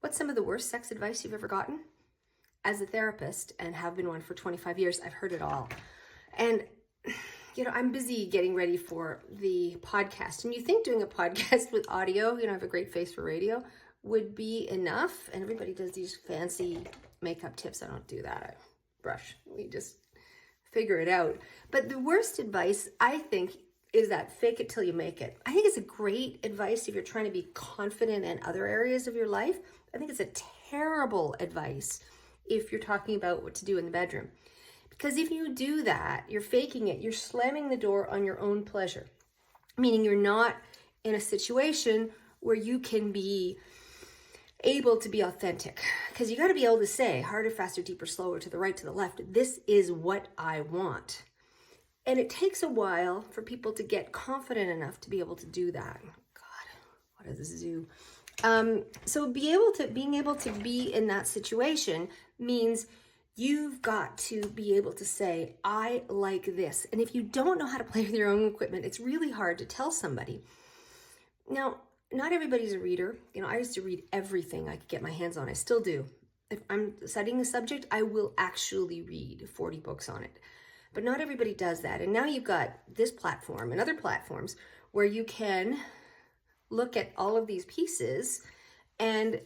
What's some of the worst sex advice you've ever gotten? As a therapist, and have been one for 25 years, I've heard it all. And, I'm busy getting ready for the podcast. And you think doing a podcast with audio, I have a great face for radio, would be enough. And everybody does these fancy makeup tips. I don't do that. I brush. We just figure it out. But the worst advice, I think, is that fake it till you make it. I think it's a great advice if you're trying to be confident in other areas of your life. I think it's a terrible advice if you're talking about what to do in the bedroom. Because if you do that, you're faking it, you're slamming the door on your own pleasure. Meaning you're not in a situation where you can be able to be authentic. Because you got to be able to say harder, faster, deeper, slower, to the right, to the left. This is what I want. And it takes a while for people to get confident enough to be able to do that. God, what does this do? So being able to be in that situation means you've got to be able to say, I like this. And if you don't know how to play with your own equipment, it's really hard to tell somebody. Now, not everybody's a reader. I used to read everything I could get my hands on. I still do. If I'm studying a subject, I will actually read 40 books on it. But not everybody does that. And now you've got this platform and other platforms where you can look at all of these pieces and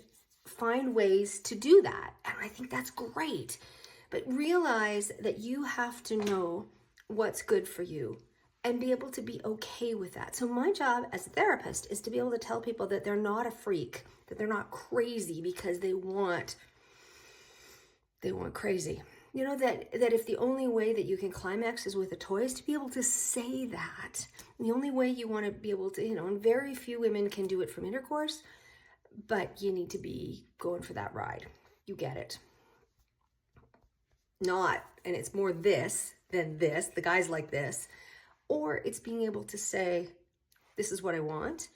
find ways to do that. And I think that's great. But realize that you have to know what's good for you and be able to be okay with that. So my job as a therapist is to be able to tell people that they're not a freak, that they're not crazy because they want crazy. That if the only way that you can climax is with a toy, is to be able to say that. The only way you want to be able to, and very few women can do it from intercourse, but you need to be going for that ride. You get it. Not, and it's more this than this, the guy's like this, or it's being able to say, this is what I want.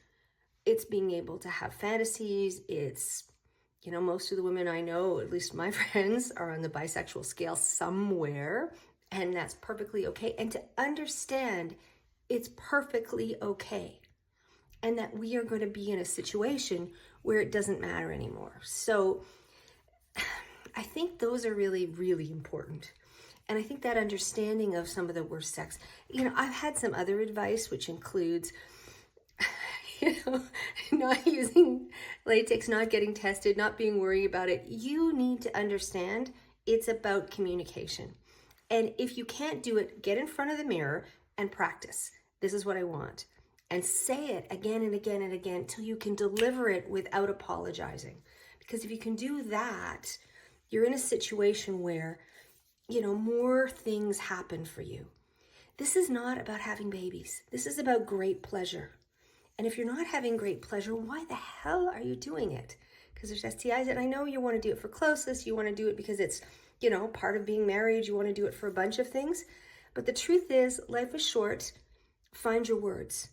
It's being able to have fantasies. It's, most of the women I know, at least my friends, are on the bisexual scale somewhere, and that's perfectly okay. And to understand it's perfectly okay, and that we are going to be in a situation where it doesn't matter anymore. So I think those are really, really important. And I think that understanding of some of the worst sex, I've had some other advice, which includes, not using latex, not getting tested, not being worried about it. You need to understand it's about communication. And if you can't do it, get in front of the mirror and practice. This is what I want. And say it again and again and again till you can deliver it without apologizing. Because if you can do that, you're in a situation where, more things happen for you. This is not about having babies. This is about great pleasure. And if you're not having great pleasure, why the hell are you doing it? Because there's STIs, and I know you want to do it for closeness. You want to do it because it's, part of being married. You want to do it for a bunch of things. But the truth is, life is short. Find your words.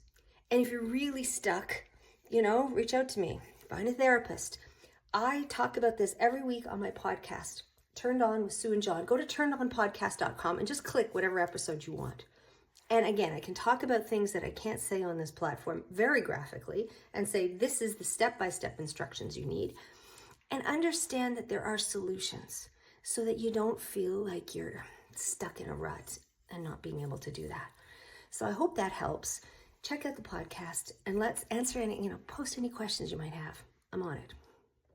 And if you're really stuck, reach out to me. Find a therapist. I talk about this every week on my podcast, Turned On with Sue and John. Go to turnedonpodcast.com and just click whatever episode you want. And again, I can talk about things that I can't say on this platform very graphically and say, this is the step-by-step instructions you need. And understand that there are solutions so that you don't feel like you're stuck in a rut and not being able to do that. So I hope that helps. Check out the podcast and let's answer any, post any questions you might have. I'm on it.